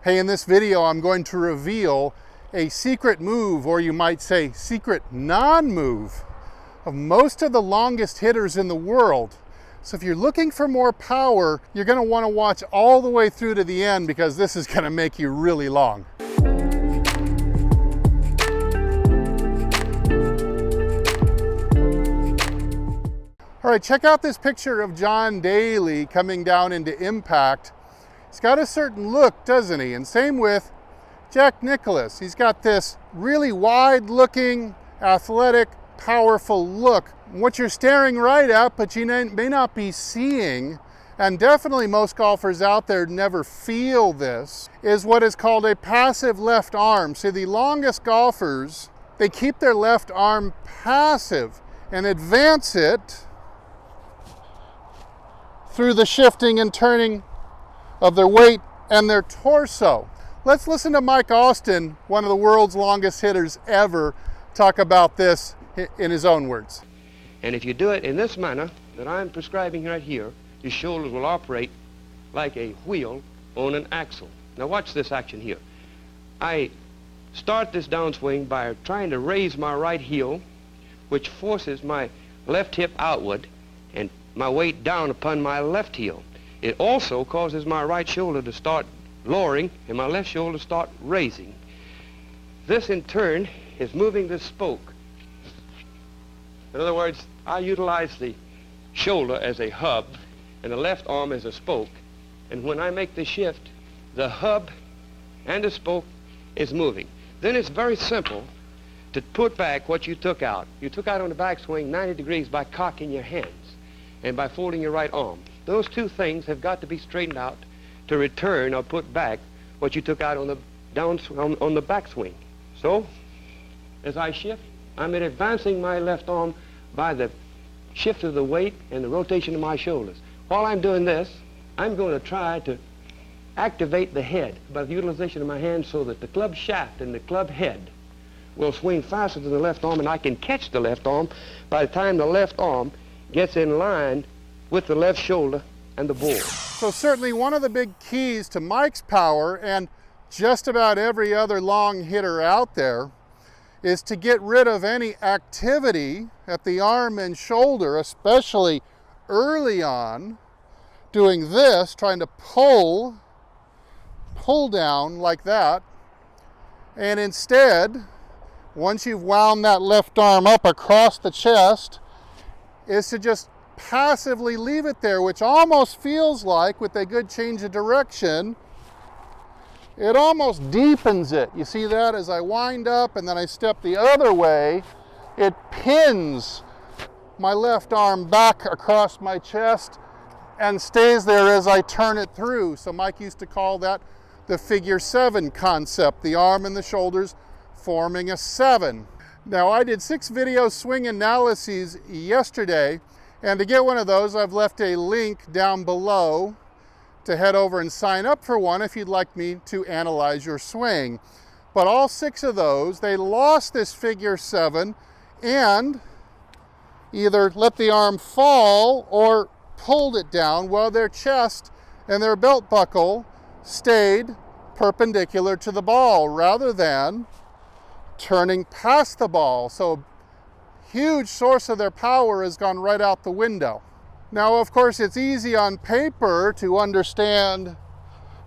Hey, in this video, I'm going to reveal a secret move, or you might say secret non-move, of most of the longest hitters in the world. So if you're looking for more power, you're going to want to watch all the way through to the end, because this is going to make you really long. All right, check out this picture of John Daly coming down into impact. He's got a certain look, doesn't he? And same with Jack Nicklaus. He's got this really wide-looking, athletic, powerful look. What you're staring right at, but you may not be seeing, and definitely most golfers out there never feel this, is what is called a passive left arm. See, the longest golfers, they keep their left arm passive and advance it through the shifting and turning of their weight and their torso. Let's listen to Mike Austin, one of the world's longest hitters ever, talk about this in his own words. And if you do it in this manner that I'm prescribing right here, your shoulders will operate like a wheel on an axle. Now watch this action here. I start this downswing by trying to raise my right heel, which forces my left hip outward and my weight down upon my left heel. It also causes my right shoulder to start lowering and my left shoulder to start raising. This in turn is moving this spoke. In other words, I utilize the shoulder as a hub and the left arm as a spoke. And when I make the shift, the hub and the spoke is moving. Then it's very simple to put back what you took out. You took out on the backswing 90 degrees by cocking your hands and by folding your right arm. Those two things have got to be straightened out to return or put back what you took out on the on the backswing. So, as I shift, I'm advancing my left arm by the shift of the weight and the rotation of my shoulders. While I'm doing this, I'm going to try to activate the head by the utilization of my hands so that the club shaft and the club head will swing faster than the left arm, and I can catch the left arm by the time the left arm gets in line with the left shoulder and the ball. So certainly one of the big keys to Mike's power, and just about every other long hitter out there, is to get rid of any activity at the arm and shoulder, especially early on, doing this, trying to pull down like that, and instead, once you've wound that left arm up across the chest, is to just passively leave it there, which almost feels like, with a good change of direction, it almost deepens it. You see that? As I wind up and then I step the other way, it pins my left arm back across my chest and stays there as I turn it through. So Mike used to call that the figure 7 concept, the arm and the shoulders forming a 7. Now, I did 6 video swing analyses yesterday, and to get one of those, I've left a link down below to head over and sign up for one if you'd like me to analyze your swing. But all 6 of those, they lost this figure 7 and either let the arm fall or pulled it down while their chest and their belt buckle stayed perpendicular to the ball rather than turning past the ball. So a huge source of their power has gone right out the window. Now, of course, it's easy on paper to understand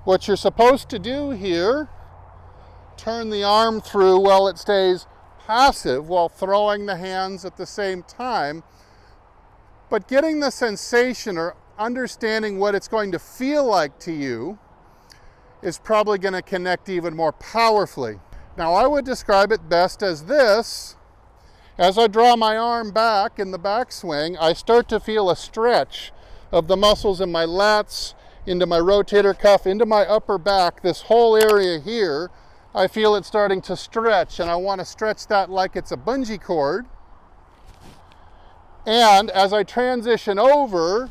what you're supposed to do here. Turn the arm through while it stays passive while throwing the hands at the same time. But getting the sensation or understanding what it's going to feel like to you is probably going to connect even more powerfully. Now, I would describe it best as this. As I draw my arm back in the backswing, I start to feel a stretch of the muscles in my lats, into my rotator cuff, into my upper back. This whole area here, I feel it starting to stretch, and I want to stretch that like it's a bungee cord. And as I transition over,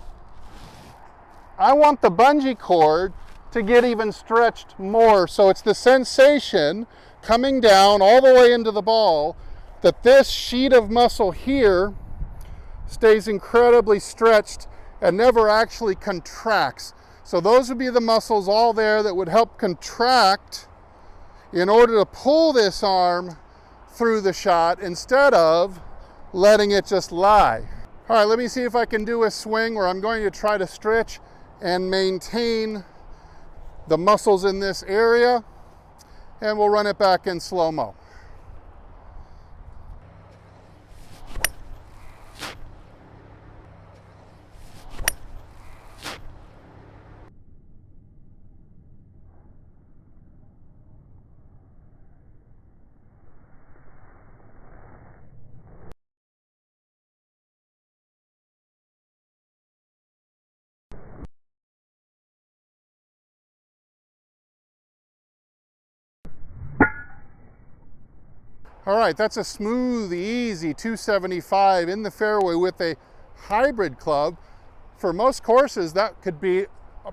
I want the bungee cord to get even stretched more. So it's the sensation coming down all the way into the ball that this sheet of muscle here stays incredibly stretched and never actually contracts. So those would be the muscles all there that would help contract in order to pull this arm through the shot instead of letting it just lie. All right, let me see if I can do a swing where I'm going to try to stretch and maintain the muscles in this area, and we'll run it back in slow-mo. All right, that's a smooth, easy 275 in the fairway with a hybrid club. For most courses, that could be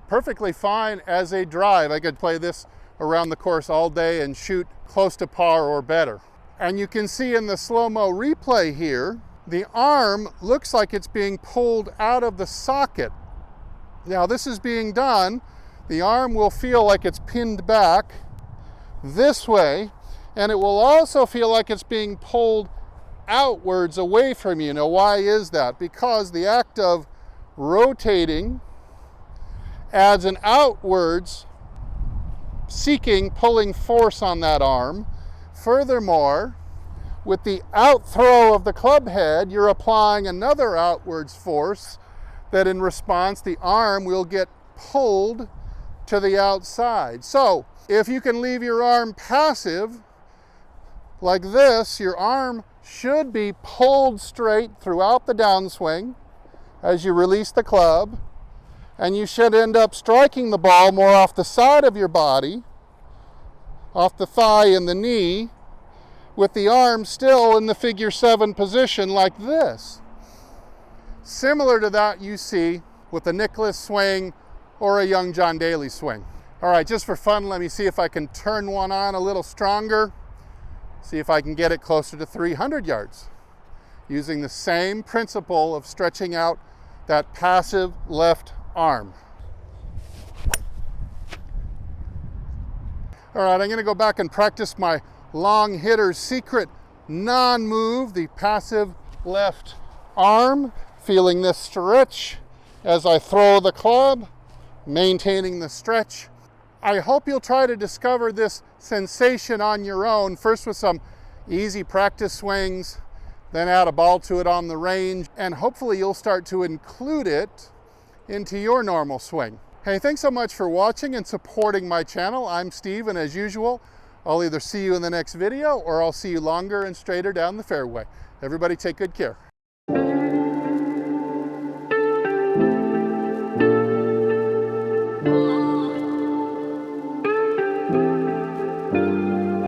perfectly fine as a drive. I could play this around the course all day and shoot close to par or better. And you can see in the slow-mo replay here, the arm looks like it's being pulled out of the socket. Now this is being done, the arm will feel like it's pinned back this way, and it will also feel like it's being pulled outwards away from you. Now, why is that? Because the act of rotating adds an outwards seeking, pulling force on that arm. Furthermore, with the out throw of the club head, you're applying another outwards force that in response, the arm will get pulled to the outside. So, if you can leave your arm passive, like this, your arm should be pulled straight throughout the downswing as you release the club, and you should end up striking the ball more off the side of your body, off the thigh and the knee, with the arm still in the figure 7 position like this. Similar to that you see with a Nicklaus swing or a young John Daly swing. All right, just for fun, let me see if I can turn one on a little stronger. See if I can get it closer to 300 yards using the same principle of stretching out that passive left arm. All right, I'm going to go back and practice my long hitter's secret non-move, the passive left arm, feeling this stretch as I throw the club, maintaining the stretch. I hope you'll try to discover this sensation on your own, first with some easy practice swings, then add a ball to it on the range, and hopefully you'll start to include it into your normal swing. Hey, thanks so much for watching and supporting my channel. I'm Steve, and as usual, I'll either see you in the next video or I'll see you longer and straighter down the fairway. Everybody take good care. Oh.